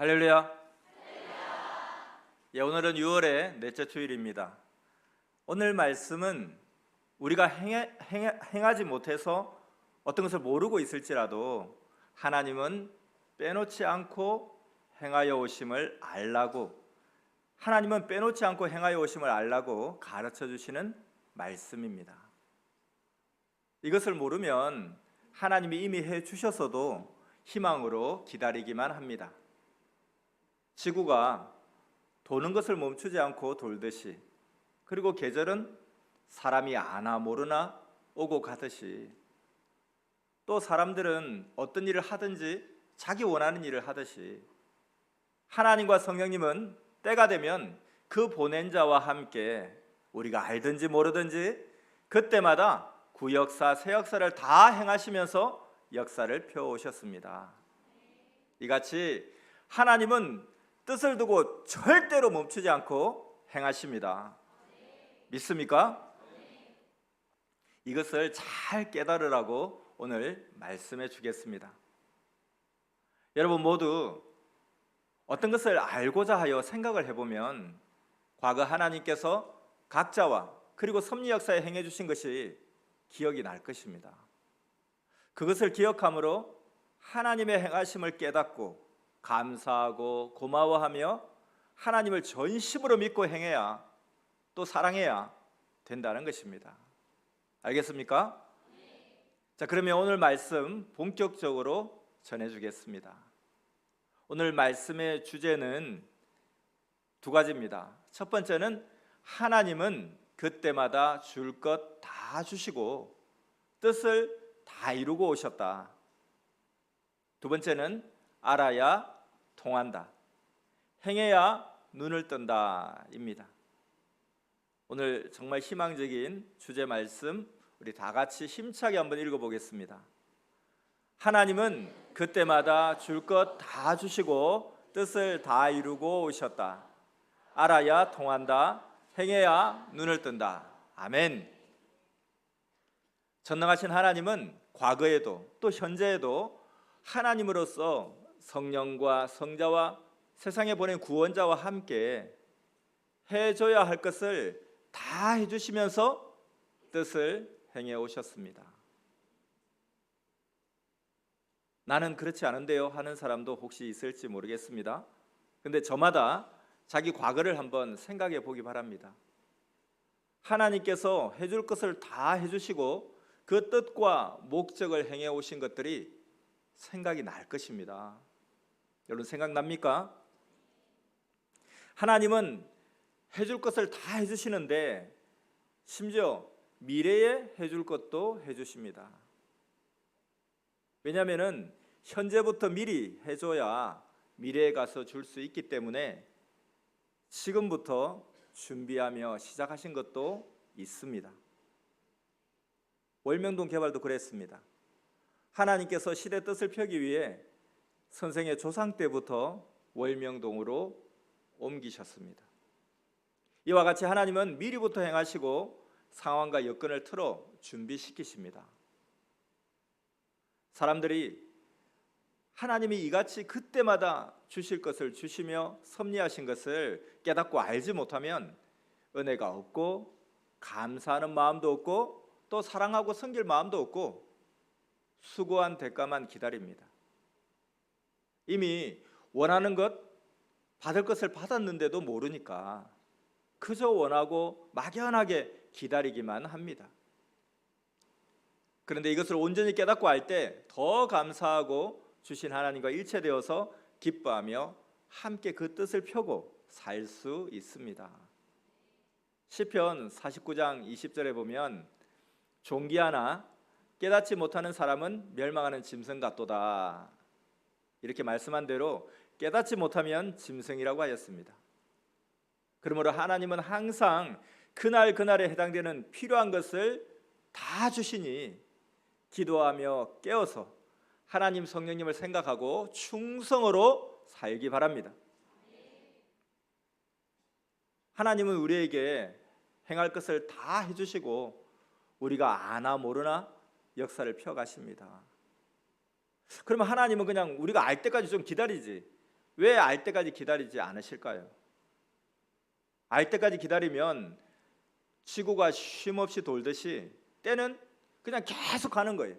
할렐루야. 오늘은 6월의 넷째 주일입니다. 오늘 말씀은 우리가 행하지 못해서 어떤 것을 모르고 있을지라도 하나님은 빼놓지 않고 행하여 오심을 알라고, 하나님은 빼놓지 않고 행하여 오심을 알라고 가르쳐 주시는 말씀입니다. 이것을 모르면 하나님이 이미 해 주셨어도 희망으로 기다리기만 합니다. 지구가 도는 것을 멈추지 않고 돌듯이, 그리고 계절은 사람이 아나 모르나 오고 가듯이, 또 사람들은 어떤 일을 하든지 자기 원하는 일을 하듯이 하나님과 성령님은 때가 되면 그 보낸 자와 함께 우리가 알든지 모르든지 그때마다 구역사, 새역사를 다 행하시면서 역사를 펴오셨습니다. 이같이 하나님은 뜻을 두고 절대로 멈추지 않고 행하십니다. 믿습니까? 이것을 잘 깨달으라고 오늘 말씀해 주겠습니다. 여러분 모두 어떤 것을 알고자 하여 생각을 해보면 과거 하나님께서 각자와 그리고 섭리 역사에 행해 주신 것이 기억이 날 것입니다. 그것을 기억함으로 하나님의 행하심을 깨닫고 감사하고 고마워하며 하나님을 전심으로 믿고 행해야, 또 사랑해야 된다는 것입니다. 알겠습니까? 자, 그러면 오늘 말씀 본격적으로 전해주겠습니다. 오늘 말씀의 주제는 두 가지입니다. 첫 번째는 하나님은 그때마다 줄 것 다 주시고 뜻을 다 이루고 오셨다. 두 번째는 알아야 통한다, 행해야 눈을 뜬다 입니다. 오늘 정말 희망적인 주제 말씀 우리 다 같이 힘차게 한번 읽어보겠습니다. 하나님은 그때마다 줄 것 다 주시고 뜻을 다 이루고 오셨다. 알아야 통한다, 행해야 눈을 뜬다. 아멘. 전능하신 하나님은 과거에도 또 현재에도 하나님으로서 성령과 성자와 세상에 보낸 구원자와 함께 해줘야 할 것을 다 해주시면서 뜻을 행해 오셨습니다. 나는 그렇지 않은데요 하는 사람도 혹시 있을지 모르겠습니다. 근데 저마다 자기 과거를 한번 생각해 보기 바랍니다. 하나님께서 해줄 것을 다 해주시고 그 뜻과 목적을 행해 오신 것들이 생각이 날 것입니다. 여러분 생각납니까? 하나님은 해줄 것을 다 해주시는데 심지어 미래에 해줄 것도 해주십니다. 왜냐하면 현재부터 미리 해줘야 미래에 가서 줄 수 있기 때문에 지금부터 준비하며 시작하신 것도 있습니다. 월명동 개발도 그랬습니다. 하나님께서 시대 뜻을 펴기 위해 선생의 조상 때부터 월명동으로 옮기셨습니다. 이와 같이 하나님은 미리부터 행하시고 상황과 여건을 틀어 준비시키십니다. 사람들이 하나님이 이같이 그때마다 주실 것을 주시며 섭리하신 것을 깨닫고 알지 못하면 은혜가 없고 감사하는 마음도 없고 또 사랑하고 섬길 마음도 없고 수고한 대가만 기다립니다. 이미 원하는 것, 받을 것을 받았는데도 모르니까 그저 원하고 막연하게 기다리기만 합니다. 그런데 이것을 온전히 깨닫고 알 때 더 감사하고 주신 하나님과 일체되어서 기뻐하며 함께 그 뜻을 펴고 살 수 있습니다. 시편 49장 20절에 보면 존귀하나 깨닫지 못하는 사람은 멸망하는 짐승 같도다, 이렇게 말씀한 대로 깨닫지 못하면 짐승이라고 하였습니다. 그러므로 하나님은 항상 그날 그날에 해당되는 필요한 것을 다 주시니 기도하며 깨어서 하나님 성령님을 생각하고 충성으로 살기 바랍니다. 하나님은 우리에게 행할 것을 다 해주시고 우리가 아나 모르나 역사를 펴가십니다. 그러면 하나님은 그냥 우리가 알 때까지 좀 기다리지, 왜 알 때까지 기다리지 않으실까요? 알 때까지 기다리면 지구가 쉼없이 돌듯이 때는 그냥 계속 가는 거예요.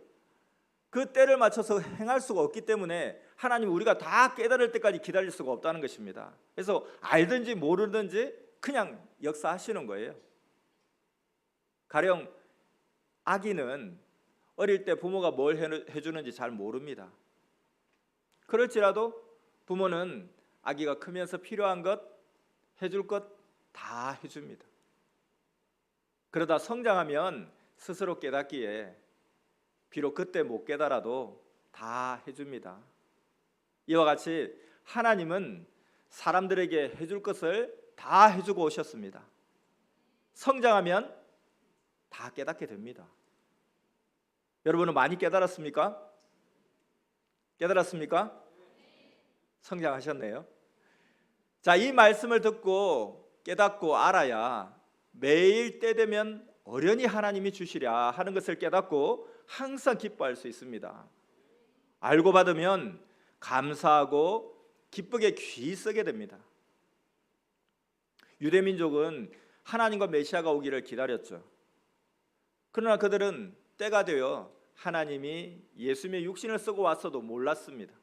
그 때를 맞춰서 행할 수가 없기 때문에 하나님 우리가 다 깨달을 때까지 기다릴 수가 없다는 것입니다. 그래서 알든지 모르든지 그냥 역사하시는 거예요. 가령 아기는 어릴 때 부모가 뭘 해주는지 잘 모릅니다. 그럴지라도 부모는 아기가 크면서 필요한 것, 해줄 것 다 해줍니다. 그러다 성장하면 스스로 깨닫기에 비록 그때 못 깨달아도 다 해줍니다. 이와 같이 하나님은 사람들에게 해줄 것을 다 해주고 오셨습니다. 성장하면 다 깨닫게 됩니다. 여러분은 많이 깨달았습니까? 깨달았습니까? 성장하셨네요. 자, 이 말씀을 듣고 깨닫고 알아야 매일 때 되면 어련히 하나님이 주시랴 하는 것을 깨닫고 항상 기뻐할 수 있습니다. 알고 받으면 감사하고 기쁘게 귀 쓰게 됩니다. 유대민족은 하나님과 메시아가 오기를 기다렸죠. 그러나 그들은 때가 되어 하나님이 예수님의 육신을 쓰고 왔어도 몰랐습니다.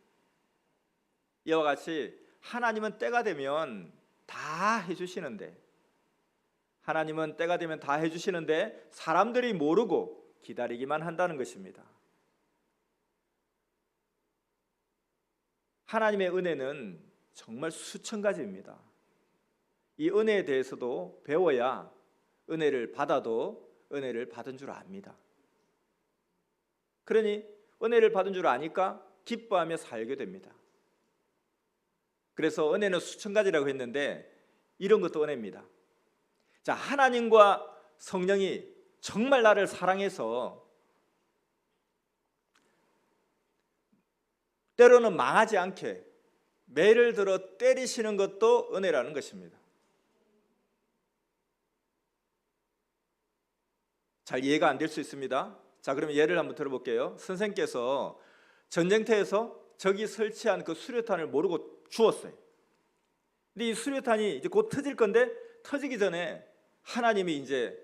이와 같이 하나님은 때가 되면 다 해주시는데, 하나님은 때가 되면 다 해주시는데 사람들이 모르고 기다리기만 한다는 것입니다. 하나님의 은혜는 정말 수천 가지입니다. 이 은혜에 대해서도 배워야 은혜를 받아도 은혜를 받은 줄 압니다. 그러니 은혜를 받은 줄 아니까 기뻐하며 살게 됩니다. 그래서 은혜는 수천 가지라고 했는데 이런 것도 은혜입니다. 자, 하나님과 성령이 정말 나를 사랑해서 때로는 망하지 않게 매를 들어 때리시는 것도 은혜라는 것입니다. 잘 이해가 안 될 수 있습니다. 자, 그러면 예를 한번 들어볼게요. 선생님께서 전쟁터에서 적이 설치한 그 수류탄을 모르고 주었어요. 근데 이 수류탄이 이제 곧 터질 건데 터지기 전에 하나님이 이제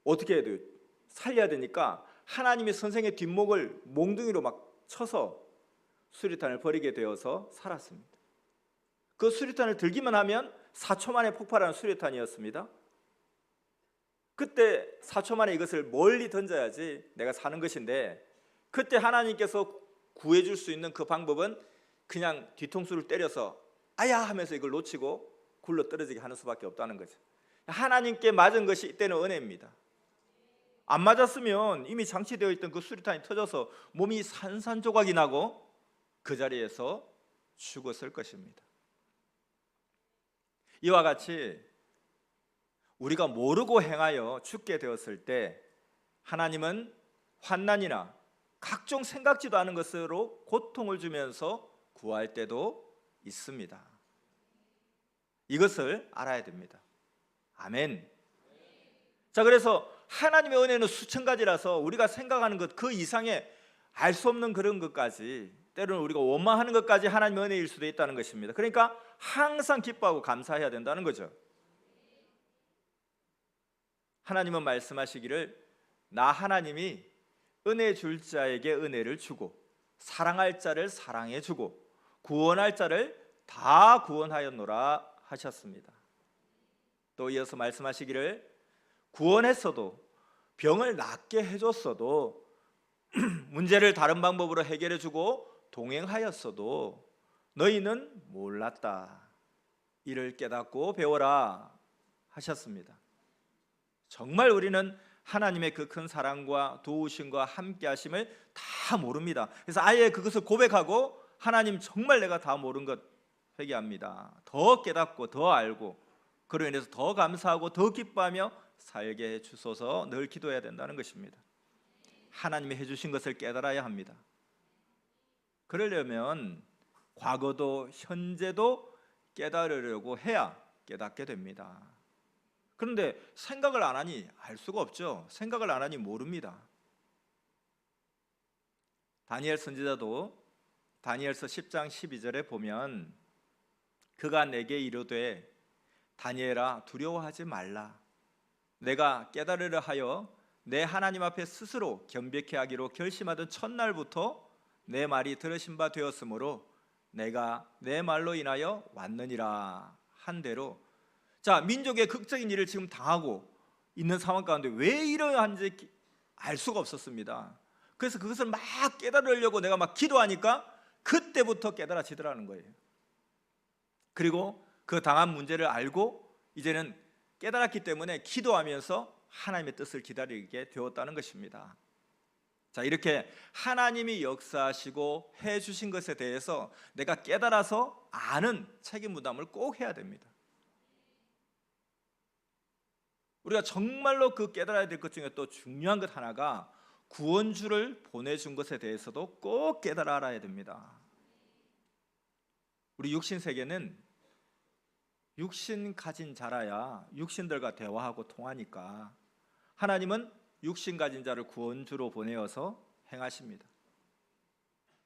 어떻게 해야 돼요? 살려야 되니까 하나님이 선생의 뒷목을 몽둥이로 막 쳐서 수류탄을 버리게 되어서 살았습니다. 그 수류탄을 들기만 하면 4초 만에 폭발하는 수류탄이었습니다. 그때 4초 만에 이것을 멀리 던져야지 내가 사는 것인데, 그때 하나님께서 구해줄 수 있는 그 방법은 그냥 뒤통수를 때려서 아야 하면서 이걸 놓치고 굴러 떨어지게 하는 수밖에 없다는 거죠. 하나님께 맞은 것이 이때는 은혜입니다. 안 맞았으면 이미 장치되어 있던 그 수류탄이 터져서 몸이 산산조각이 나고 그 자리에서 죽었을 것입니다. 이와 같이 우리가 모르고 행하여 죽게 되었을 때 하나님은 환난이나 각종 생각지도 않은 것으로 고통을 주면서 구할 때도 있습니다. 이것을 알아야 됩니다. 아멘. 자, 그래서 하나님의 은혜는 수천 가지라서 우리가 생각하는 것 그 이상의 알 수 없는 그런 것까지, 때로는 우리가 원망하는 것까지 하나님의 은혜일 수도 있다는 것입니다. 그러니까 항상 기뻐하고 감사해야 된다는 거죠. 하나님은 말씀하시기를 나 하나님이 은혜 줄 자에게 은혜를 주고 사랑할 자를 사랑해 주고 구원할 자를 다 구원하였노라 하셨습니다. 또 이어서 말씀하시기를 구원했어도 병을 낫게 해줬어도 문제를 다른 방법으로 해결해 주고 동행하였어도 너희는 몰랐다. 이를 깨닫고 배워라 하셨습니다. 정말 우리는 하나님의 그 큰 사랑과 도우심과 함께 하심을 다 모릅니다. 그래서 아예 그것을 고백하고 하나님 정말 내가 다 모른 것 회개합니다. 더 깨닫고 더 알고 그로 인해서 더 감사하고 더 기뻐하며 살게 해 주소서 늘 기도해야 된다는 것입니다. 하나님이 해주신 것을 깨달아야 합니다. 그러려면 과거도 현재도 깨달으려고 해야 깨닫게 됩니다. 그런데 생각을 안 하니 알 수가 없죠. 생각을 안 하니 모릅니다. 다니엘 선지자도 다니엘서 10장 12절에 보면 그가 내게 이르되 다니엘아 두려워하지 말라. 내가 깨달으려 하여 내 하나님 앞에 스스로 겸비케 하기로 결심하던 첫날부터 내 말이 들으신 바 되었으므로 내가 내 말로 인하여 왔느니라 한 대로. 자, 민족의 극적인 일을 지금 당하고 있는 상황 가운데 왜 이러한지 알 수가 없었습니다. 그래서 그것을 막 깨달으려고 내가 막 기도하니까 그때부터 깨달아지더라는 거예요. 그리고 그 당한 문제를 알고 이제는 깨달았기 때문에 기도하면서 하나님의 뜻을 기다리게 되었다는 것입니다. 자, 이렇게 하나님이 역사하시고 해주신 것에 대해서 내가 깨달아서 아는 책임 부담을 꼭 해야 됩니다. 우리가 정말로 그 깨달아야 될 것 중에 또 중요한 것 하나가 구원주를 보내준 것에 대해서도 꼭 깨달아 알아야 됩니다. 우리 육신 세계는 육신 가진 자라야 육신들과 대화하고 통하니까 하나님은 육신 가진 자를 구원주로 보내어서 행하십니다.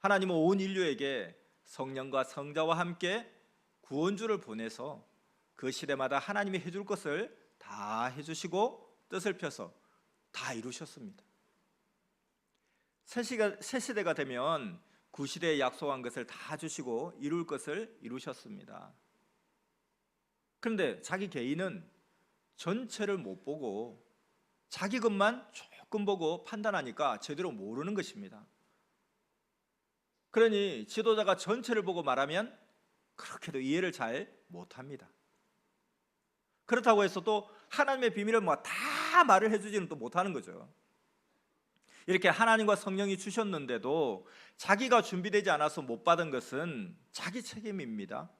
하나님은 온 인류에게 성령과 성자와 함께 구원주를 보내서 그 시대마다 하나님이 해줄 것을 다 해주시고 뜻을 펴서 다 이루셨습니다. 새 시대가 되면 구시대에 약속한 것을 다 주시고 이룰 것을 이루셨습니다. 그런데 자기 개인은 전체를 못 보고 자기 것만 조금 보고 판단하니까 제대로 모르는 것입니다. 그러니 지도자가 전체를 보고 말하면 그렇게도 이해를 잘 못합니다. 그렇다고 해서 또 하나님의 비밀을 다 말을 해주지는 또 못하는 거죠. 이렇게 하나님과 성령이 주셨는데도 자기가 준비되지 않아서 못 받은 것은 자기 책임입니다.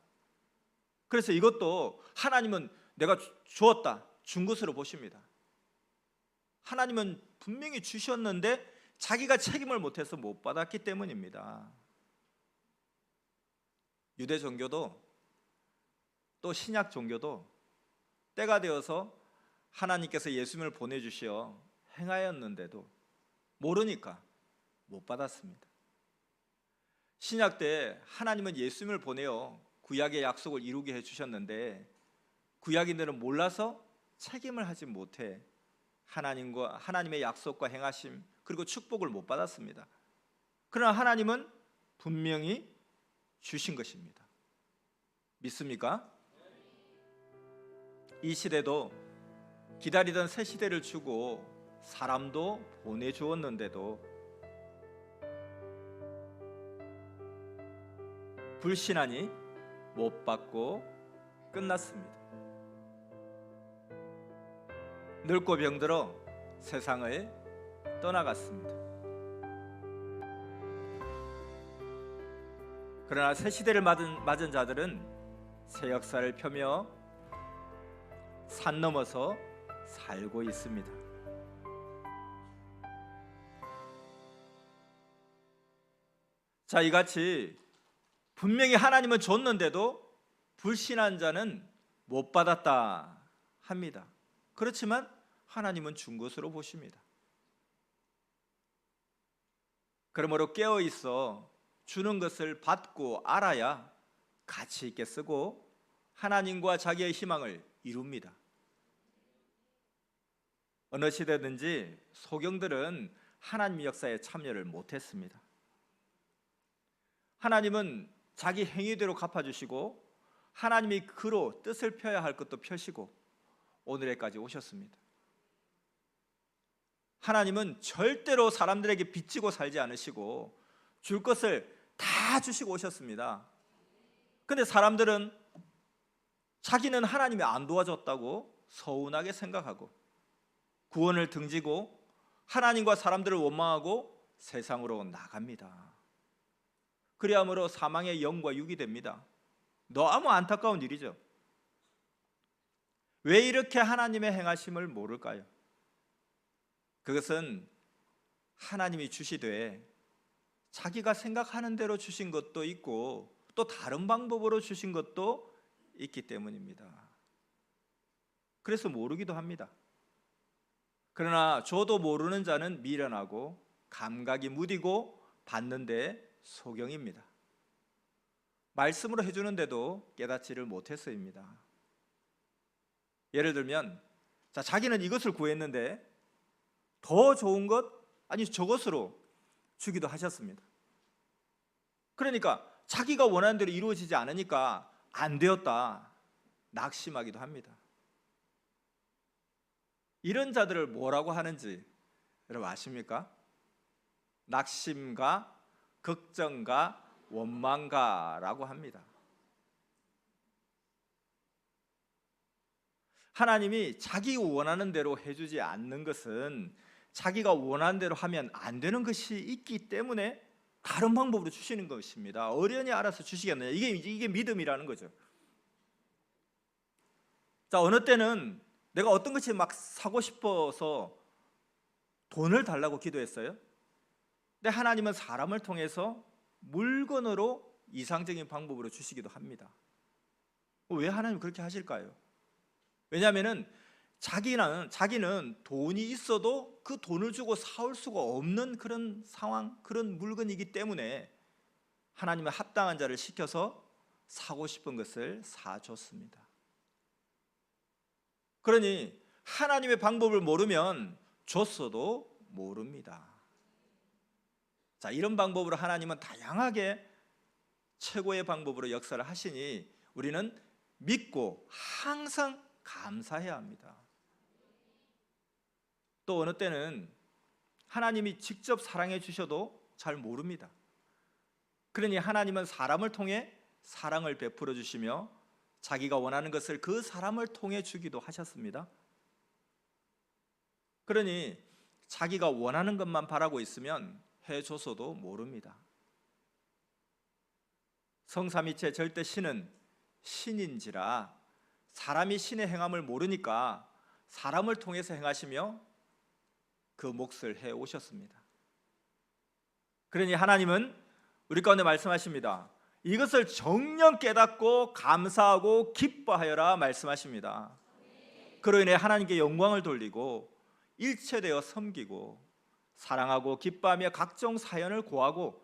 그래서 이것도 하나님은 내가 주었다, 준 것으로 보십니다. 하나님은 분명히 주셨는데 자기가 책임을 못해서 못 받았기 때문입니다. 유대 종교도 또 신약 종교도 때가 되어서 하나님께서 예수님을 보내주시어 행하였는데도 모르니까 못 받았습니다. 신약 때 하나님은 예수님을 보내어 구약의 약속을 이루게 해주셨는데 구약인들은 몰라서 책임을 하지 못해 하나님의 약속과 행하심 그리고 축복을 못 받았습니다. 그러나 하나님은 분명히 주신 것입니다. 믿습니까? 이 시대도 기다리던 새 시대를 주고 사람도 보내주었는데도 불신하니 못 받고 끝났습니다. 늙고 병들어 세상을 떠나갔습니다. 그러나 새 시대를 맞은 자들은 새 역사를 펴며 산 넘어서 살고 있습니다. 자, 이같이 분명히 하나님은 줬는데도 불신한 자는 못 받았다 합니다. 그렇지만 하나님은 준 것으로 보십니다. 그러므로 깨어 있어 주는 것을 받고 알아야 가치 있게 쓰고 하나님과 자기의 희망을 이룹니다. 어느 시대든지 소경들은 하나님 역사에 참여를 못했습니다. 하나님은 자기 행위대로 갚아주시고 하나님이 그로 뜻을 펴야 할 것도 펴시고 오늘에까지 오셨습니다. 하나님은 절대로 사람들에게 빚지고 살지 않으시고 줄 것을 다 주시고 오셨습니다. 그런데 사람들은 자기는 하나님이 안 도와줬다고 서운하게 생각하고 구원을 등지고 하나님과 사람들을 원망하고 세상으로 나갑니다. 그리함으로 사망의 영과 육이 됩니다. 너무 안타까운 일이죠. 왜 이렇게 하나님의 행하심을 모를까요? 그것은 하나님이 주시되 자기가 생각하는 대로 주신 것도 있고 또 다른 방법으로 주신 것도 있기 때문입니다. 그래서 모르기도 합니다. 그러나 저도 모르는 자는 미련하고 감각이 무디고 받는데 소경입니다. 말씀으로 해주는데도 깨닫지를 못했어입니다. 예를 들면 자기는 이것을 구했는데 더 좋은 것, 아니 저것으로 주기도 하셨습니다. 그러니까 자기가 원하는 대로 이루어지지 않으니까 안 되었다 낙심하기도 합니다. 이런 자들을 뭐라고 하는지 여러분 아십니까? 낙심가, 걱정가, 원망가라고 합니다. 하나님이 자기 원하는 대로 해주지 않는 것은 자기가 원하는 대로 하면 안 되는 것이 있기 때문에 다른 방법으로 주시는 것입니다. 어련히 알아서 주시겠느냐, 이게 믿음이라는 거죠. 자, 어느 때는 내가 어떤 것이 막 사고 싶어서 돈을 달라고 기도했어요. 근데 하나님은 사람을 통해서 물건으로 이상적인 방법으로 주시기도 합니다. 왜 하나님 그렇게 하실까요? 왜냐하면 자기는 돈이 있어도 그 돈을 주고 사올 수가 없는 그런 상황, 그런 물건이기 때문에 하나님은 합당한 자를 시켜서 사고 싶은 것을 사줬습니다. 그러니 하나님의 방법을 모르면 줬어도 모릅니다. 자, 이런 방법으로 하나님은 다양하게 최고의 방법으로 역사를 하시니 우리는 믿고 항상 감사해야 합니다. 또 어느 때는 하나님이 직접 사랑해 주셔도 잘 모릅니다. 그러니 하나님은 사람을 통해 사랑을 베풀어 주시며 자기가 원하는 것을 그 사람을 통해 주기도 하셨습니다. 그러니 자기가 원하는 것만 바라고 있으면 해줘서도 모릅니다. 성삼위체 절대 신은 신인지라 사람이 신의 행함을 모르니까 사람을 통해서 행하시며 그 몫을 해오셨습니다. 그러니 하나님은 우리 가운데 말씀하십니다. 이것을 정녕 깨닫고 감사하고 기뻐하여라 말씀하십니다. 그로 인해 하나님께 영광을 돌리고 일체되어 섬기고 사랑하고 기뻐하며 각종 사연을 고하고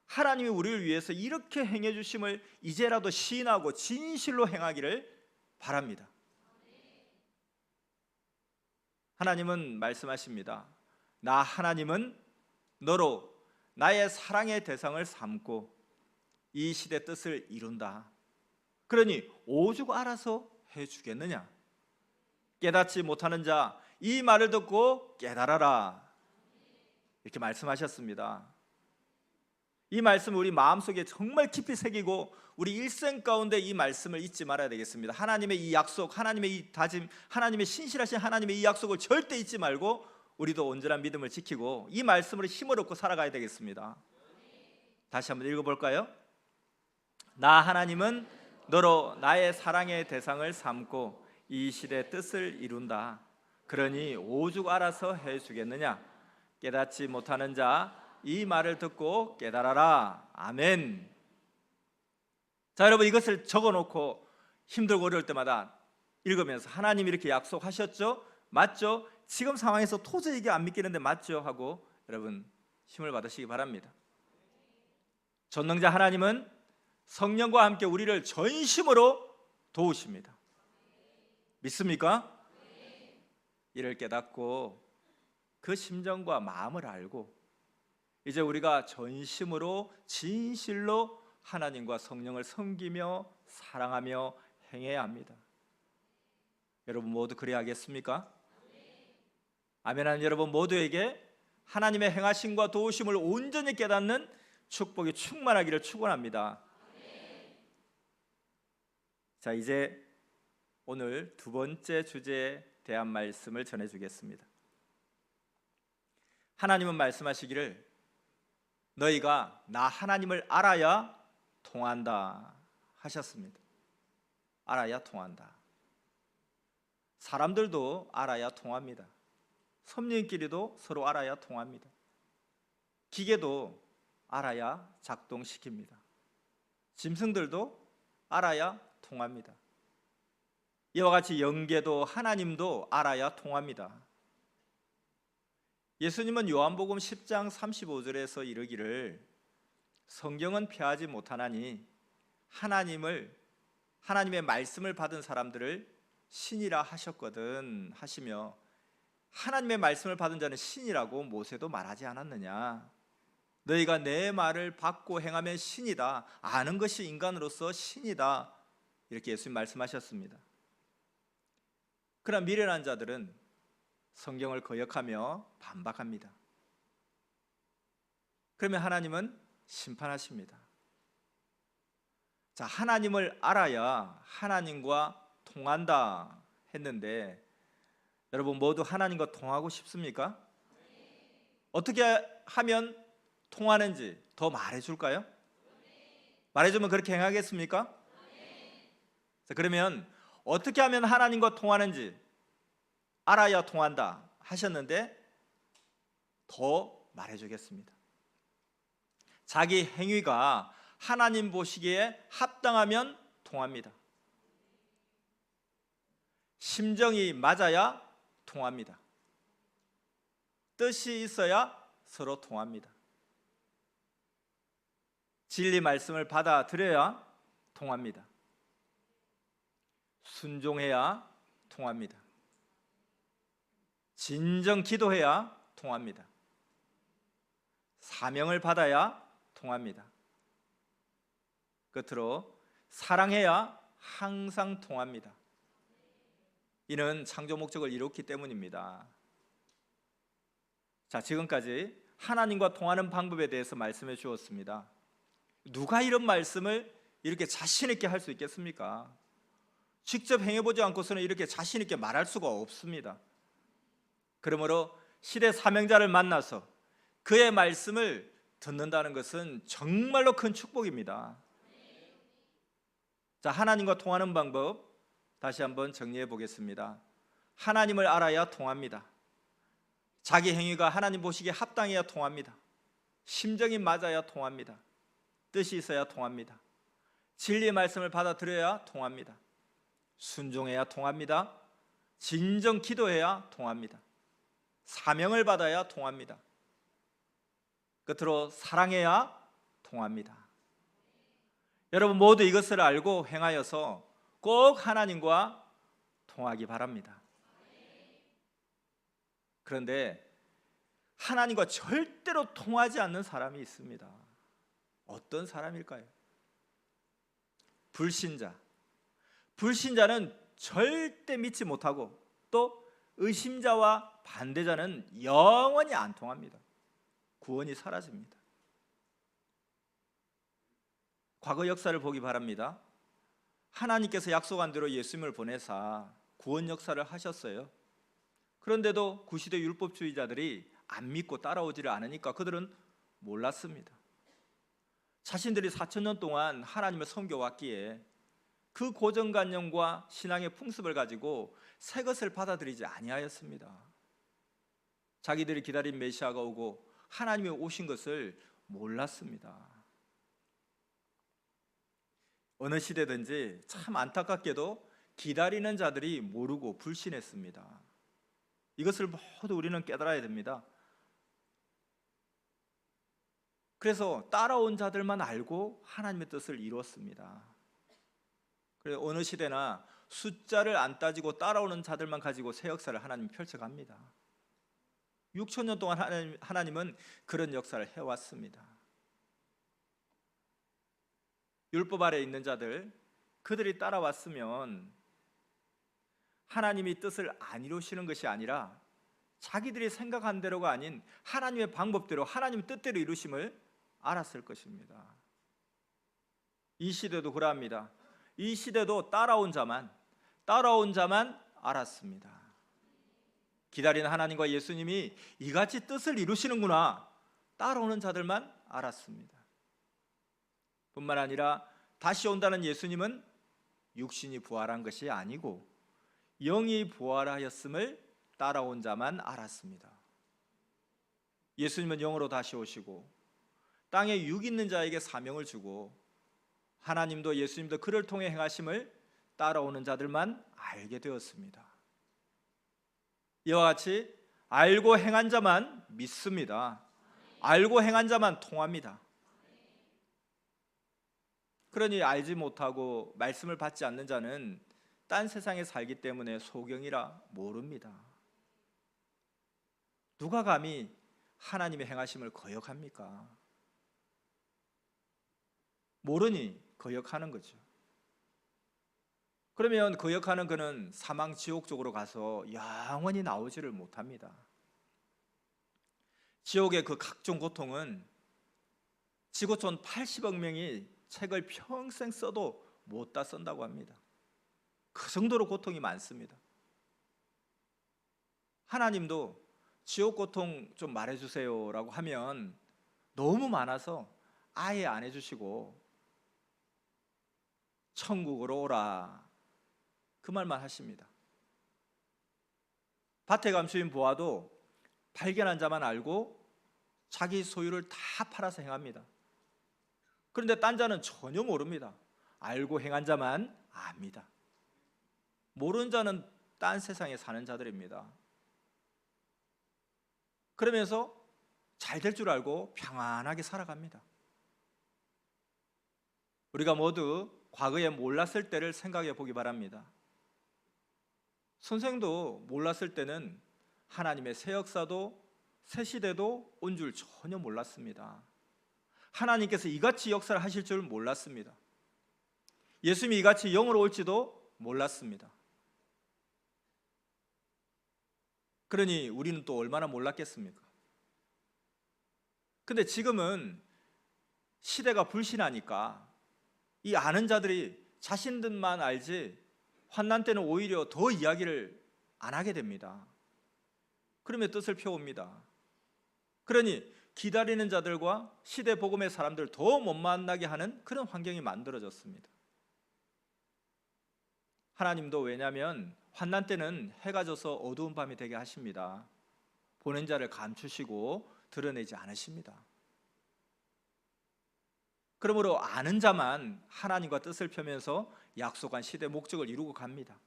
하나님이 우리를 위해서 이렇게 행해 주심을 이제라도 시인하고 진실로 행하기를 바랍니다. 하나님은 말씀하십니다. 나 하나님은 너로 나의 사랑의 대상을 삼고 이 시대 뜻을 이룬다. 그러니 오죽 알아서 해주겠느냐. 깨닫지 못하는 자 이 말을 듣고 깨달아라. 이렇게 말씀하셨습니다. 이 말씀을 우리 마음속에 정말 깊이 새기고 우리 일생 가운데 이 말씀을 잊지 말아야 되겠습니다. 하나님의 이 약속, 하나님의 이 다짐, 하나님의 신실하신 하나님의 이 약속을 절대 잊지 말고 우리도 온전한 믿음을 지키고 이 말씀으로 힘을 얻고 살아가야 되겠습니다. 다시 한번 읽어볼까요? 나 하나님은 너로 나의 사랑의 대상을 삼고 이 시대의 뜻을 이룬다. 그러니 오죽 알아서 해주겠느냐. 깨닫지 못하는 자 이 말을 듣고 깨달아라. 아멘. 자, 여러분 이것을 적어놓고 힘들고 어려울 때마다 읽으면서 하나님 이렇게 약속하셨죠? 맞죠? 지금 상황에서 도저히 이게 안 믿기는데 맞죠? 하고 여러분 힘을 받으시기 바랍니다. 전능자 하나님은 성령과 함께 우리를 전심으로 도우십니다. 믿습니까? 이를 깨닫고 그 심정과 마음을 알고 이제 우리가 전심으로 진실로 하나님과 성령을 섬기며 사랑하며 행해야 합니다. 여러분 모두 그래야 하겠습니까? 아멘. 하는 여러분 모두에게 하나님의 행하심과 도우심을 온전히 깨닫는 축복이 충만하기를 축원합니다. 자, 이제 오늘 두 번째 주제에 대한 말씀을 전해주겠습니다. 하나님은 말씀하시기를 너희가 나 하나님을 알아야 통한다 하셨습니다. 알아야 통한다. 사람들도 알아야 통합니다. 섭리인끼리도 서로 알아야 통합니다. 기계도 알아야 작동시킵니다. 짐승들도 알아야 통합니다. 이와 같이 영계도 하나님도 알아야 통합니다. 예수님은 요한복음 10장 35절에서 이르기를 성경은 폐하지 못하나니 하나님의 말씀을 받은 사람들을 신이라 하셨거든 하시며, 하나님의 말씀을 받은 자는 신이라고 모세도 말하지 않았느냐? 너희가 내 말을 받고 행하면 신이다. 아는 것이 인간으로서 신이다. 이렇게 예수님 말씀하셨습니다. 그러나 미련한 자들은 성경을 거역하며 반박합니다. 그러면 하나님은 심판하십니다. 자, 하나님을 알아야 하나님과 통한다 했는데, 여러분 모두 하나님과 통하고 싶습니까? 어떻게 하면 통하는지 더 말해줄까요? 말해주면 그렇게 행하겠습니까? 자, 그러면 어떻게 하면 하나님과 통하는지 알아야 통한다 하셨는데, 더 말해주겠습니다. 자기 행위가 하나님 보시기에 합당하면 통합니다. 심정이 맞아야 통합니다. 뜻이 있어야 서로 통합니다. 진리 말씀을 받아들여야 통합니다. 순종해야 통합니다. 진정 기도해야 통합니다. 사명을 받아야 통합니다. 끝으로 사랑해야 항상 통합니다. 이는 창조 목적을 이뤘기 때문입니다. 자, 지금까지 하나님과 통하는 방법에 대해서 말씀해 주었습니다. 누가 이런 말씀을 이렇게 자신 있게 할 수 있겠습니까? 직접 행해보지 않고서는 이렇게 자신 있게 말할 수가 없습니다. 그러므로 시대 사명자를 만나서 그의 말씀을 듣는다는 것은 정말로 큰 축복입니다. 자, 하나님과 통하는 방법 다시 한번 정리해 보겠습니다. 하나님을 알아야 통합니다. 자기 행위가 하나님 보시기에 합당해야 통합니다. 심정이 맞아야 통합니다. 뜻이 있어야 통합니다. 진리의 말씀을 받아들여야 통합니다. 순종해야 통합니다. 진정 기도해야 통합니다. 사명을 받아야 통합니다. 끝으로 사랑해야 통합니다. 여러분 모두 이것을 알고 행하여서 꼭 하나님과 통하기 바랍니다. 그런데 하나님과 절대로 통하지 않는 사람이 있습니다. 어떤 사람일까요? 불신자. 불신자는 절대 믿지 못하고, 또 의심자와 반대자는 영원히 안 통합니다. 구원이 사라집니다. 과거 역사를 보기 바랍니다. 하나님께서 약속한 대로 예수님을 보내사 구원 역사를 하셨어요. 그런데도 구시대 율법주의자들이 안 믿고 따라오지를 않으니까 그들은 몰랐습니다. 자신들이 4,000년 동안 하나님을 섬겨왔기에 그 고정관념과 신앙의 풍습을 가지고 새 것을 받아들이지 아니하였습니다. 자기들이 기다린 메시아가 오고 하나님이 오신 것을 몰랐습니다. 어느 시대든지 참 안타깝게도 기다리는 자들이 모르고 불신했습니다. 이것을 모두 우리는 깨달아야 됩니다. 그래서 따라온 자들만 알고 하나님의 뜻을 이루었습니다. 그래서 어느 시대나 숫자를 안 따지고 따라오는 자들만 가지고 새 역사를 하나님이 펼쳐갑니다. 6,000년 동안 하나님은 그런 역사를 해왔습니다. 율법 아래 있는 자들, 그들이 따라왔으면 하나님이 뜻을 안 이루시는 것이 아니라 자기들이 생각한 대로가 아닌 하나님의 방법대로 하나님의 뜻대로 이루심을 알았을 것입니다. 이 시대도 그러합니다. 이 시대도 따라온 자만 알았습니다. 기다리는 하나님과 예수님이 이같이 뜻을 이루시는구나, 따라오는 자들만 알았습니다. 뿐만 아니라 다시 온다는 예수님은 육신이 부활한 것이 아니고 영이 부활하였음을 따라온 자만 알았습니다. 예수님은 영으로 다시 오시고 땅에 육 있는 자에게 사명을 주고, 하나님도 예수님도 그를 통해 행하심을 따라오는 자들만 알게 되었습니다. 이와 같이 알고 행한 자만 믿습니다. 알고 행한 자만 통합니다. 그러니 알지 못하고 말씀을 받지 않는 자는 딴 세상에 살기 때문에 소경이라 모릅니다. 누가 감히 하나님의 행하심을 거역합니까? 모르니 거역하는 거죠. 그러면 거역하는 그는 사망 지옥 쪽으로 가서 영원히 나오지를 못합니다. 지옥의 그 각종 고통은 지구촌 80억 명이 책을 평생 써도 못 다 쓴다고 합니다. 그 정도로 고통이 많습니다. 하나님도 지옥 고통 좀 말해주세요라고 하면 너무 많아서 아예 안 해주시고 천국으로 오라 그 말만 하십니다. 밭에 감추인 보아도 발견한 자만 알고 자기 소유를 다 팔아서 행합니다. 그런데 딴 자는 전혀 모릅니다. 알고 행한 자만 압니다. 모르는 자는 딴 세상에 사는 자들입니다. 그러면서 잘 될 줄 알고 평안하게 살아갑니다. 우리가 모두 과거에 몰랐을 때를 생각해 보기 바랍니다. 선생도 몰랐을 때는 하나님의 새 역사도 새 시대도 온 줄 전혀 몰랐습니다. 하나님께서 이같이 역사를 하실 줄 몰랐습니다. 예수님이 이같이 영으로 올지도 몰랐습니다. 그러니 우리는 또 얼마나 몰랐겠습니까? 근데 지금은 시대가 불신하니까 이 아는 자들이 자신들만 알지 환난 때는 오히려 더 이야기를 안 하게 됩니다. 그러면 뜻을 펴옵니다. 그러니 기다리는 자들과 시대 복음의 사람들 더 못 만나게 하는 그런 환경이 만들어졌습니다. 하나님도 왜냐하면 환난 때는 해가 져서 어두운 밤이 되게 하십니다. 보낸 자를 감추시고 드러내지 않으십니다. 그러므로 아는 자만 하나님과 뜻을 펴면서 약속한 시대 목적을 이루고 갑니다.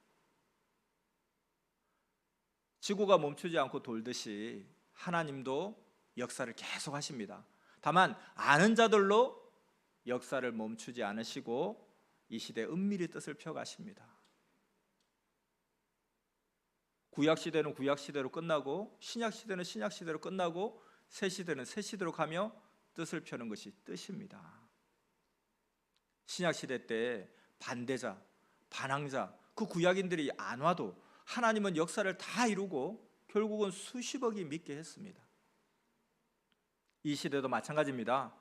지구가 멈추지 않고 돌듯이 하나님도 역사를 계속 하십니다. 다만 아는 자들로 역사를 멈추지 않으시고 이 시대에 은밀히 뜻을 펴가십니다. 구약시대는 구약시대로 끝나고 신약시대는 신약시대로 끝나고 새시대는 새시대로 가며 뜻을 펴는 것이 뜻입니다. 신약시대 때 반대자, 반항자, 그 구약인들이 안 와도 하나님은 역사를 다 이루고 결국은 수십억이 믿게 했습니다. 이 시대도 마찬가지입니다.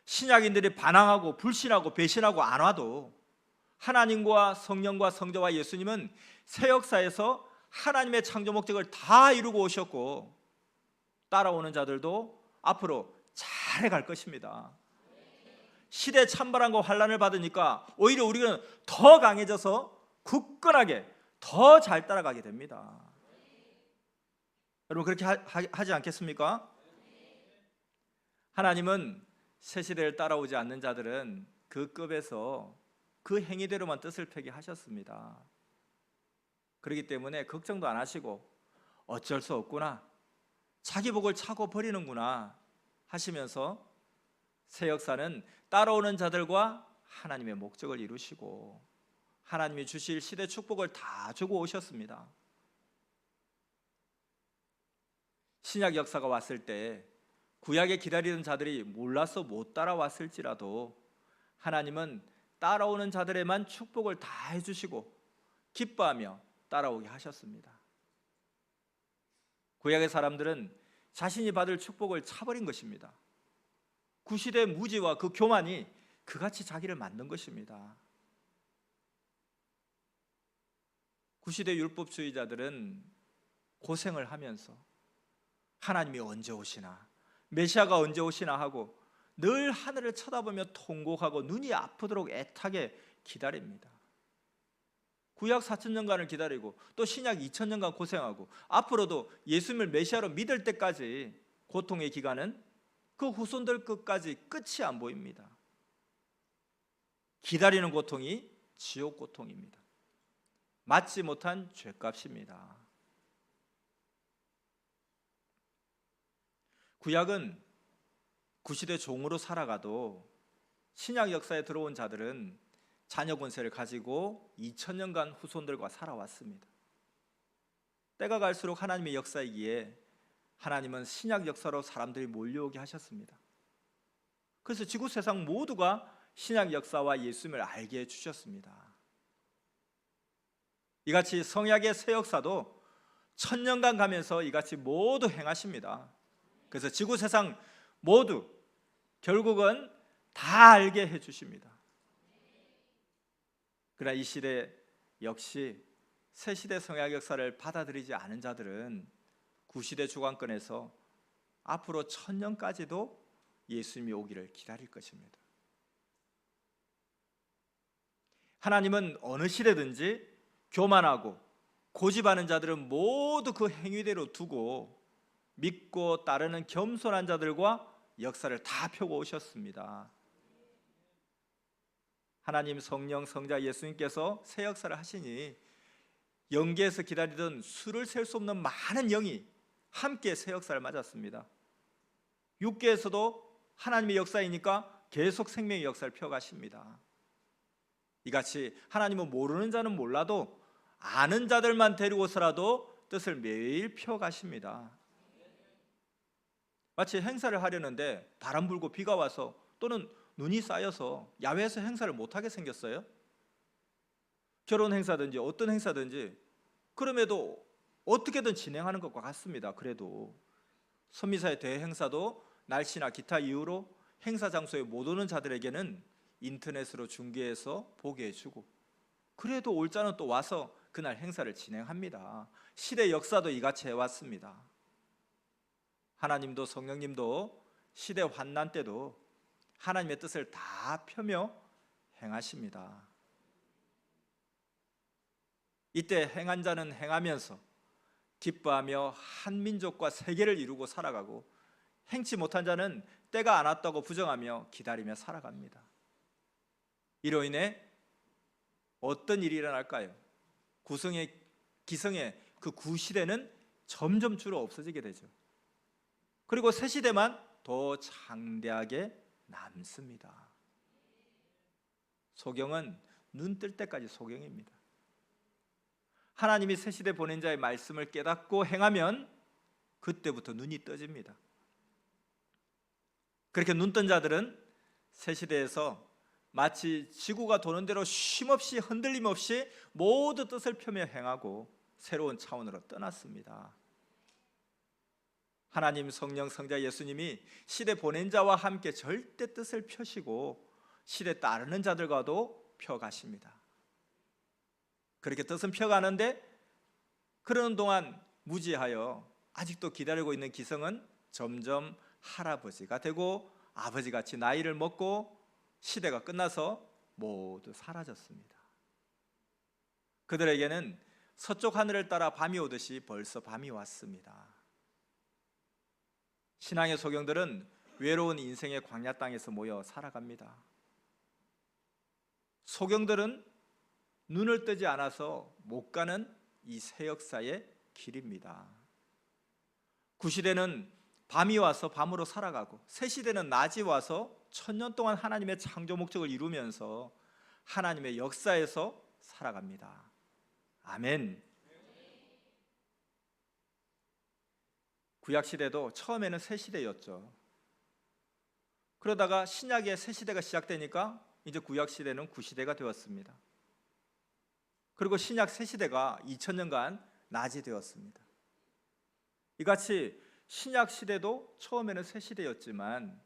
신약인들이 반항하고 불신하고 배신하고 안 와도 하나님과 성령과 성자와 예수님은 새 역사에서 하나님의 창조 목적을 다 이루고 오셨고 따라오는 자들도 앞으로 잘해갈 것입니다. 시대 찬바람과 환난을 받으니까 오히려 우리는 더 강해져서 굳건하게 더 잘 따라가게 됩니다. 여러분 그렇게 하지 않겠습니까? 하나님은 새 시대를 따라오지 않는 자들은 그 급에서 그 행위대로만 뜻을 펴게 하셨습니다. 그렇기 때문에 걱정도 안 하시고 어쩔 수 없구나, 자기 복을 차고 버리는구나 하시면서 새 역사는 따라오는 자들과 하나님의 목적을 이루시고 하나님이 주실 시대 축복을 다 주고 오셨습니다. 신약 역사가 왔을 때 구약에 기다리는 자들이 몰라서 못 따라왔을지라도 하나님은 따라오는 자들에만 축복을 다 해주시고 기뻐하며 따라오게 하셨습니다. 구약의 사람들은 자신이 받을 축복을 차버린 것입니다. 구시대의 무지와 그 교만이 그같이 자기를 만든 것입니다. 구시대 율법주의자들은 고생을 하면서 하나님이 언제 오시나, 메시아가 언제 오시나 하고 늘 하늘을 쳐다보며 통곡하고 눈이 아프도록 애타게 기다립니다. 구약 4,000년간을 기다리고 또 신약 2,000년간 고생하고 앞으로도 예수님을 메시아로 믿을 때까지 고통의 기간은 그 후손들 끝까지 끝이 안 보입니다. 기다리는 고통이 지옥 고통입니다. 맞지 못한 죄값입니다. 구약은 구시대 종으로 살아가도 신약 역사에 들어온 자들은 자녀 권세를 가지고 2000년간 후손들과 살아왔습니다. 때가 갈수록 하나님의 역사이기에 하나님은 신약 역사로 사람들이 몰려오게 하셨습니다. 그래서 지구 세상 모두가 신약 역사와 예수님을 알게 해주셨습니다. 이같이 성약의 새 역사도 1000년간 가면서 이같이 모두 행하십니다. 그래서 지구 세상 모두 결국은 다 알게 해주십니다. 그러나 이 시대 역시 새 시대 성약 역사를 받아들이지 않은 자들은 구시대 주관권에서 앞으로 1000년까지도 예수님이 오기를 기다릴 것입니다. 하나님은 어느 시대든지 교만하고 고집하는 자들은 모두 그 행위대로 두고 믿고 따르는 겸손한 자들과 역사를 다 펴고 오셨습니다. 하나님 성령 성자 예수님께서 새 역사를 하시니 영계에서 기다리던 수를 셀 수 없는 많은 영이 함께 새 역사를 맞았습니다. 육계에서도 하나님의 역사이니까 계속 생명의 역사를 펴가십니다. 이같이 하나님은 모르는 자는 몰라도 아는 자들만 데리고서라도 뜻을 매일 펴가십니다. 마치 행사를 하려는데 바람 불고 비가 와서 또는 눈이 쌓여서 야외에서 행사를 못하게 생겼어요. 결혼 행사든지 어떤 행사든지 그럼에도 어떻게든 진행하는 것과 같습니다. 그래도 선미사의 대행사도 날씨나 기타 이유로 행사 장소에 못 오는 자들에게는 인터넷으로 중계해서 보게 해주고, 그래도 올 자는 또 와서 그날 행사를 진행합니다. 시대 역사도 이같이 해왔습니다. 하나님도 성령님도 시대 환난 때도 하나님의 뜻을 다 펴며 행하십니다. 이때 행한 자는 행하면서 기뻐하며 한 민족과 세계를 이루고 살아가고, 행치 못한 자는 때가 안 왔다고 부정하며 기다리며 살아갑니다. 이로 인해 어떤 일이 일어날까요? 기성의 그 구시대는 점점 주로 없어지게 되죠. 그리고 새 시대만 더 장대하게 남습니다. 소경은 눈 뜰 때까지 소경입니다. 하나님이 새 시대 보낸 자의 말씀을 깨닫고 행하면 그때부터 눈이 떠집니다. 그렇게 눈 뜬 자들은 새 시대에서 마치 지구가 도는 대로 쉼없이 흔들림 없이 모두 뜻을 펴며 행하고 새로운 차원으로 떠났습니다. 하나님 성령 성자 예수님이 시대 보낸 자와 함께 절대 뜻을 펴시고 시대 따르는 자들과도 펴가십니다. 그렇게 뜻은 펴가는데 그러는 동안 무지하여 아직도 기다리고 있는 기성은 점점 할아버지가 되고 아버지같이 나이를 먹고 시대가 끝나서 모두 사라졌습니다. 그들에게는 서쪽 하늘을 따라 밤이 오듯이 벌써 밤이 왔습니다. 신앙의 소경들은 외로운 인생의 광야 땅에서 모여 살아갑니다. 소경들은 눈을 뜨지 않아서 못 가는 이 새 역사의 길입니다. 구시대는 밤이 와서 밤으로 살아가고, 새 시대는 낮이 와서 1000년 동안 하나님의 창조 목적을 이루면서 하나님의 역사에서 살아갑니다. 아멘. 구약 시대도 처음에는 새 시대였죠. 그러다가 신약의 새 시대가 시작되니까 이제 구약 시대는 구시대가 되었습니다. 그리고 신약 새 시대가 2000년간 낮이 되었습니다. 이같이 신약 시대도 처음에는 새 시대였지만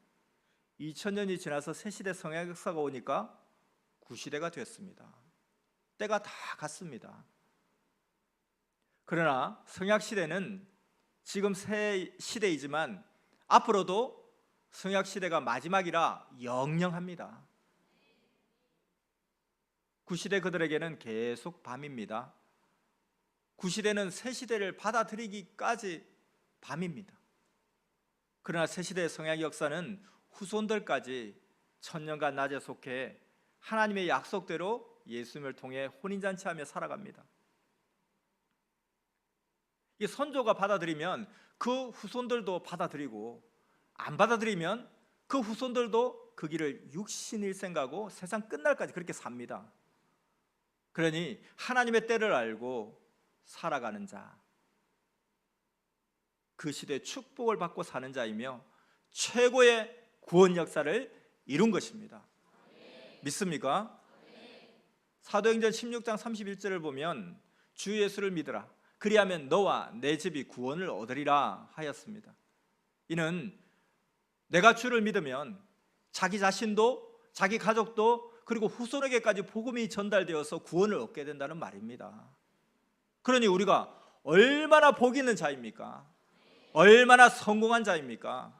2000년이 지나서 새 시대 성약 역사가 오니까 구시대가 됐습니다. 때가 다 갔습니다. 그러나 성약 시대는 지금 새 시대이지만 앞으로도 성약 시대가 마지막이라 영영합니다. 구시대 그들에게는 계속 밤입니다. 구시대는 새 시대를 받아들이기까지 밤입니다. 그러나 새 시대의 성약 역사는 후손들까지 1000년간 낮에 속해 하나님의 약속대로 예수님을 통해 혼인잔치하며 살아갑니다. 이 선조가 받아들이면 그 후손들도 받아들이고, 안 받아들이면 그 후손들도 그 길을 육신일생 가고 세상 끝날까지 그렇게 삽니다. 그러니 하나님의 때를 알고 살아가는 자, 그 시대의 축복을 받고 사는 자이며 최고의 구원 역사를 이룬 것입니다. 믿습니까? 사도행전 16장 31절을 보면 주 예수를 믿으라, 그리하면 너와 내 집이 구원을 얻으리라 하였습니다. 이는 내가 주를 믿으면 자기 자신도 자기 가족도 그리고 후손에게까지 복음이 전달되어서 구원을 얻게 된다는 말입니다. 그러니 우리가 얼마나 복 있는 자입니까? 얼마나 성공한 자입니까?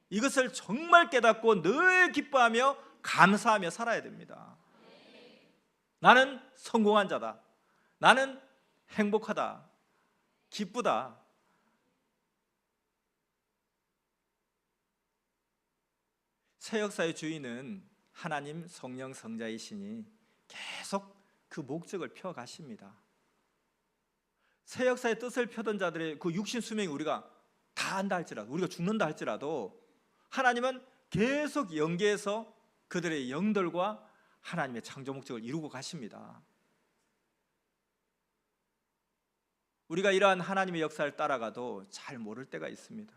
이것을 정말 깨닫고 늘 기뻐하며 감사하며 살아야 됩니다. 나는 성공한 자다. 나는 행복하다. 기쁘다. 새 역사의 주인은 하나님 성령 성자이시니 계속 그 목적을 펴가십니다. 새 역사의 뜻을 펴던 자들의 그 육신 수명이 우리가 다 한다 할지라도, 우리가 죽는다 할지라도 하나님은 계속 연계해서 그들의 영들과 하나님의 창조 목적을 이루고 가십니다. 우리가 이러한 하나님의 역사를 따라가도 잘 모를 때가 있습니다.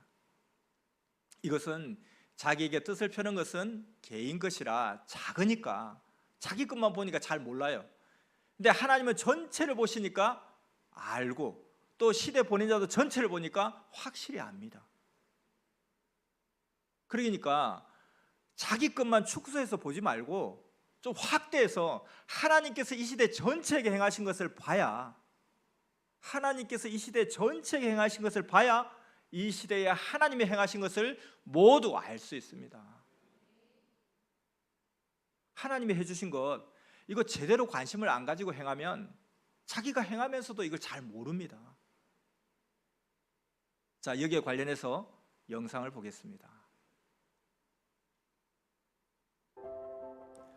이것은 자기에게 뜻을 펴는 것은 개인 것이라 작으니까 자기 것만 보니까 잘 몰라요. 근데 하나님은 전체를 보시니까 알고, 또 시대 보낸 자도 전체를 보니까 확실히 압니다. 그러니까 자기 것만 축소해서 보지 말고 좀 확대해서 하나님께서 이 시대 전체에게 행하신 것을 봐야, 하나님께서 이 시대 전체에게 행하신 것을 봐야 이 시대에 하나님이 행하신 것을 모두 알 수 있습니다. 하나님이 해주신 것, 이거 제대로 관심을 안 가지고 행하면 자기가 행하면서도 이걸 잘 모릅니다. 자, 여기에 관련해서 영상을 보겠습니다.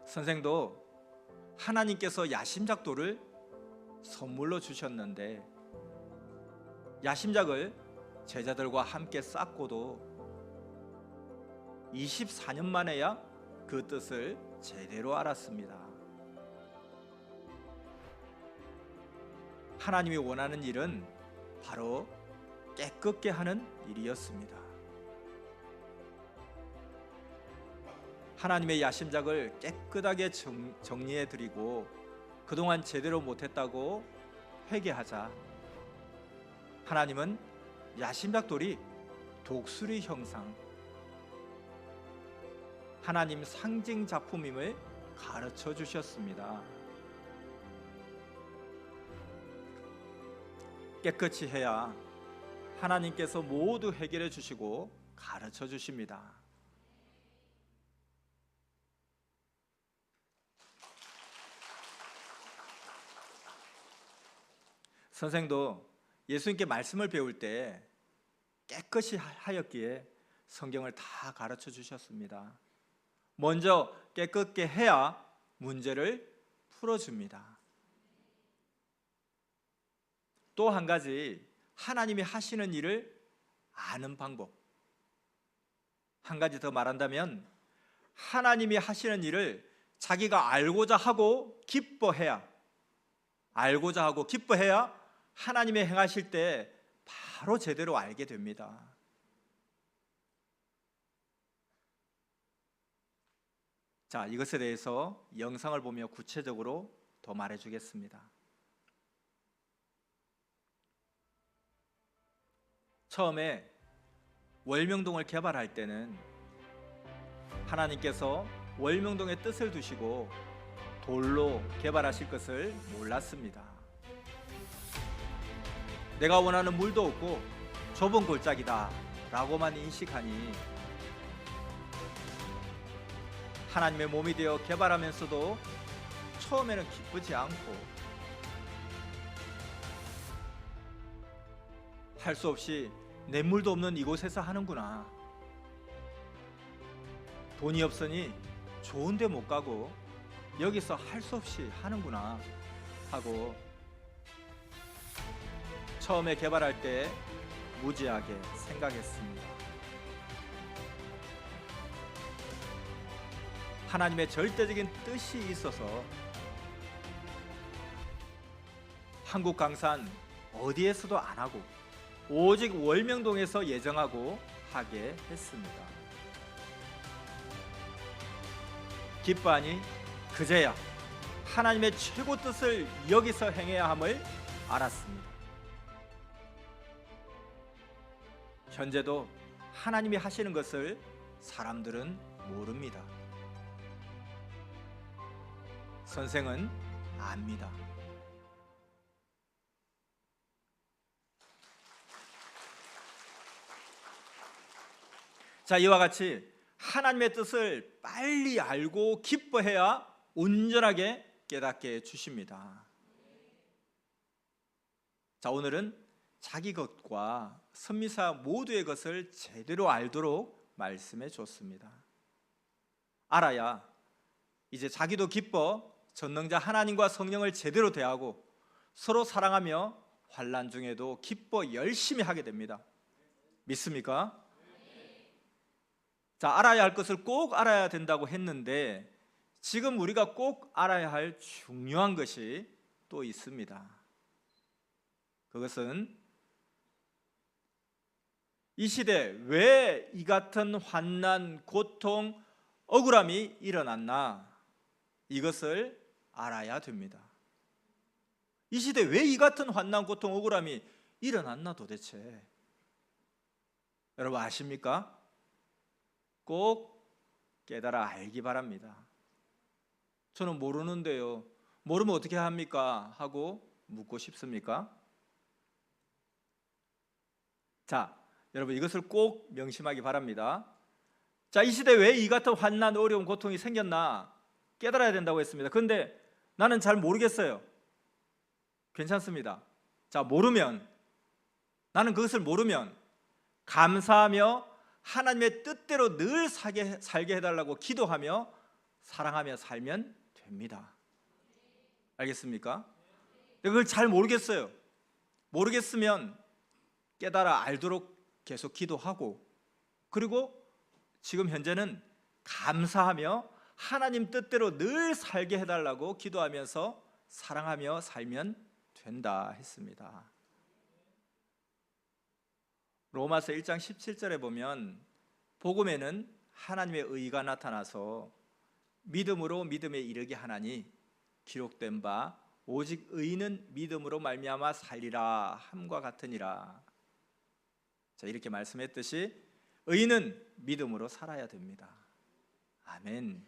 선생도 하나님께서 야심작도를 선물로 주셨는데 야심작을 제자들과 함께 쌓고도 24년 만에야 그 뜻을 제대로 알았습니다. 하나님이 원하는 일은 바로 깨끗게 하는 일이었습니다. 하나님의 야심작을 깨끗하게 정리해드리고 그동안 제대로 못했다고 회개하자 하나님은 야심작돌이 독수리 형상, 하나님 상징 작품임을 가르쳐 주셨습니다. 깨끗이 해야 하나님께서 모두 해결해 주시고 가르쳐 주십니다. 선생도 예수님께 말씀을 배울 때 깨끗이 하였기에 성경을 다 가르쳐 주셨습니다. 먼저 깨끗게 해야 문제를 풀어줍니다. 또 한 가지, 하나님이 하시는 일을 아는 방법. 한 가지 더 말한다면 하나님이 하시는 일을 자기가 알고자 하고 기뻐해야, 알고자 하고 기뻐해야 하나님이 행하실 때 바로 제대로 알게 됩니다. 자, 이것에 대해서 영상을 보며 구체적으로 더 말해주겠습니다. 처음에 월명동을 개발할 때는 하나님께서 월명동의 뜻을 두시고 돌로 개발하실 것을 몰랐습니다. 내가 원하는 물도 없고 좁은 골짜기다 라고만 인식하니 하나님의 몸이 되어 개발하면서도 처음에는 기쁘지 않고 할 수 없이 냇물도 없는 이곳에서 하는구나, 돈이 없으니 좋은 데 못 가고 여기서 할 수 없이 하는구나 하고 처음에 개발할 때 무지하게 생각했습니다. 하나님의 절대적인 뜻이 있어서 한국 강산 어디에서도 안 하고 오직 월명동에서 예정하고 하게 했습니다. 기뻐하니 그제야 하나님의 최고 뜻을 여기서 행해야 함을 알았습니다. 현재도 하나님이 하시는 것을 사람들은 모릅니다. 선생은 압니다. 자, 이와 같이 하나님의 뜻을 빨리 알고 기뻐해야 온전하게 깨닫게 해 주십니다. 자, 오늘은 자기 것과 선미사 모두의 것을 제대로 알도록 말씀해 줬습니다. 알아야 이제 자기도 기뻐 전능자 하나님과 성령을 제대로 대하고 서로 사랑하며 환난 중에도 기뻐 열심히 하게 됩니다. 믿습니까? 자, 알아야 할 것을 꼭 알아야 된다고 했는데 지금 우리가 꼭 알아야 할 중요한 것이 또 있습니다. 그것은 이 시대 왜 이 같은 환난, 고통, 억울함이 일어났나, 이것을 알아야 됩니다. 이 시대 왜 이 같은 환난, 고통, 억울함이 일어났나 도대체 여러분 아십니까? 꼭 깨달아 알기 바랍니다. 저는 모르는데요. 모르면 어떻게 합니까? 하고 묻고 싶습니까? 자, 여러분 이것을 꼭 명심하기 바랍니다. 자, 이 시대 왜 이 같은 환난, 어려움, 고통이 생겼나 깨달아야 된다고 했습니다. 그런데 나는 잘 모르겠어요. 괜찮습니다. 자, 나는 그것을 모르면 감사하며 하나님의 뜻대로 늘 살게 해달라고 기도하며 사랑하며 살면 됩니다. 알겠습니까? 그걸 잘 모르겠어요. 모르겠으면 깨달아 알도록 계속 기도하고, 그리고 지금 현재는 감사하며 하나님 뜻대로 늘 살게 해달라고 기도하면서 사랑하며 살면 된다 했습니다. 로마서 1장 17절에 보면 복음에는 하나님의 의가 나타나서 믿음으로 믿음에 이르게 하나니 기록된 바 오직 의인은 믿음으로 말미암아 살리라 함과 같으니라. 자, 이렇게 말씀했듯이 의인은 믿음으로 살아야 됩니다. 아멘.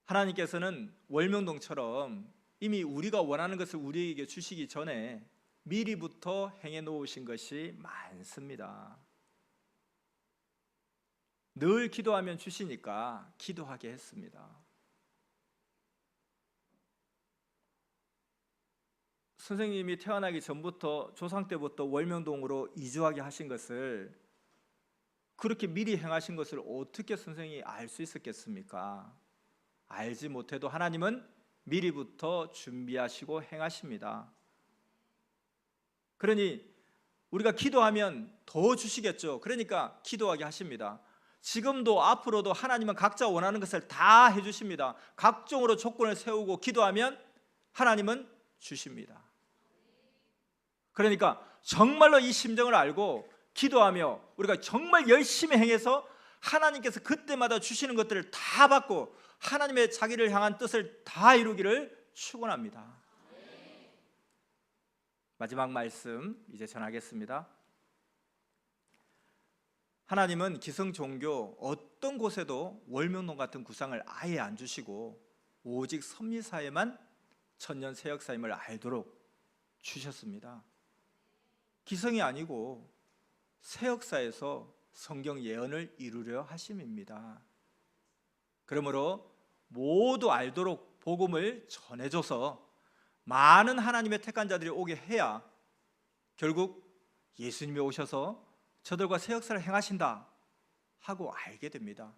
하나님께서는 월명동처럼 이미 우리가 원하는 것을 우리에게 주시기 전에 미리부터 행해 놓으신 것이 많습니다. 늘 기도하면 주시니까 기도하게 했습니다. 선생님이 태어나기 전부터 조상 때부터 월명동으로 이주하게 하신 것을, 그렇게 미리 행하신 것을 어떻게 선생님이 알 수 있었겠습니까? 알지 못해도 하나님은 미리부터 준비하시고 행하십니다. 그러니 우리가 기도하면 더 주시겠죠. 그러니까 기도하게 하십니다. 지금도 앞으로도 하나님은 각자 원하는 것을 다 해주십니다. 각종으로 조건을 세우고 기도하면 하나님은 주십니다. 그러니까 정말로 이 심정을 알고 기도하며 우리가 정말 열심히 행해서 하나님께서 그때마다 주시는 것들을 다 받고 하나님의 자기를 향한 뜻을 다 이루기를 축원합니다. 마지막 말씀 이제 전하겠습니다. 하나님은 기성 종교 어떤 곳에도 월명동 같은 구상을 아예 안 주시고 오직 섭리사에만 천년 새 역사임을 알도록 주셨습니다. 기성이 아니고 새 역사에서 성경 예언을 이루려 하심입니다. 그러므로 모두 알도록 복음을 전해줘서 많은 하나님의 택한 자들이 오게 해야 결국 예수님이 오셔서 저들과 새 역사를 행하신다 하고 알게 됩니다.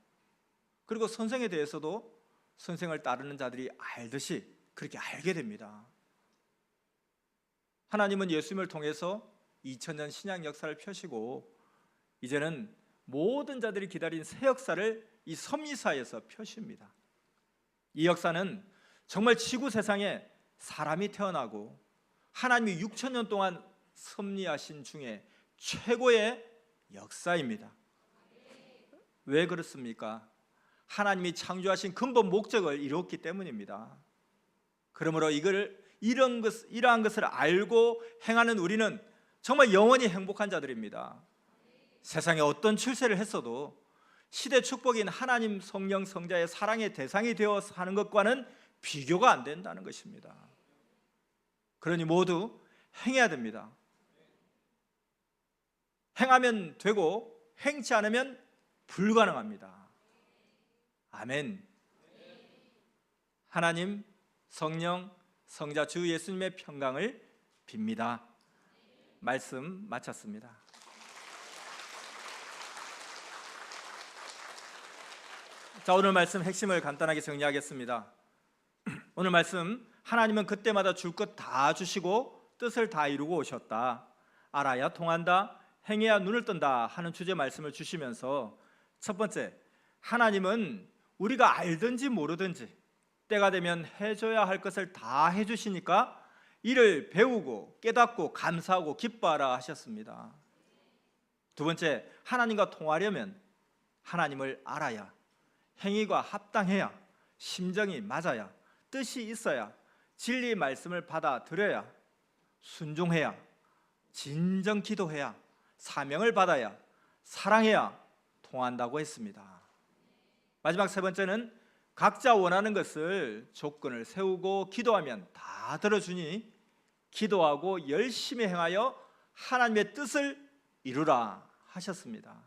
그리고 선생에 대해서도 선생을 따르는 자들이 알듯이 그렇게 알게 됩니다. 하나님은 예수님을 통해서 2000년 신약 역사를 펴시고 이제는 모든 자들이 기다린 새 역사를 이 섭리사에서 펴십니다. 이 역사는 정말 지구 세상에 사람이 태어나고 하나님이 6,000년 동안 섭리하신 중에 최고의 역사입니다. 왜 그렇습니까? 하나님이 창조하신 근본 목적을 이뤘기 때문입니다. 그러므로 이러한 것을 알고 행하는 우리는 정말 영원히 행복한 자들입니다. 세상에 어떤 출세를 했어도 시대 축복인 하나님 성령 성자의 사랑의 대상이 되어 사는 것과는 비교가 안 된다는 것입니다. 그러니 모두 행해야 됩니다. 행하면 되고 행치 않으면 불가능합니다. 아멘. 하나님, 성령, 성자 주 예수님의 평강을 빕니다. 말씀 마쳤습니다. 자, 오늘 말씀 핵심을 간단하게 정리하겠습니다. 오늘 말씀, 하나님은 그때마다 줄 것 다 주시고 뜻을 다 이루고 오셨다. 알아야 통한다. 행해야 눈을 뜬다 하는 주제 말씀을 주시면서 첫 번째, 하나님은 우리가 알든지 모르든지 때가 되면 해줘야 할 것을 다 해주시니까 이를 배우고 깨닫고 감사하고 기뻐하라 하셨습니다. 두 번째, 하나님과 통하려면 하나님을 알아야, 행위가 합당해야, 심정이 맞아야, 뜻이 있어야, 진리의 말씀을 받아들여야, 순종해야, 진정 기도해야, 사명을 받아야, 사랑해야 통한다고 했습니다. 마지막 세 번째는 각자 원하는 것을 조건을 세우고 기도하면 다 들어주니 기도하고 열심히 행하여 하나님의 뜻을 이루라 하셨습니다.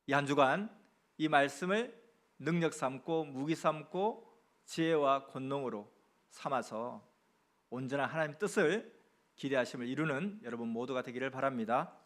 이 한 주간 이 말씀을 능력 삼고 무기 삼고 지혜와 권능으로 삼아서 온전한 하나님의 뜻을 기대하심을 이루는 여러분 모두가 되기를 바랍니다.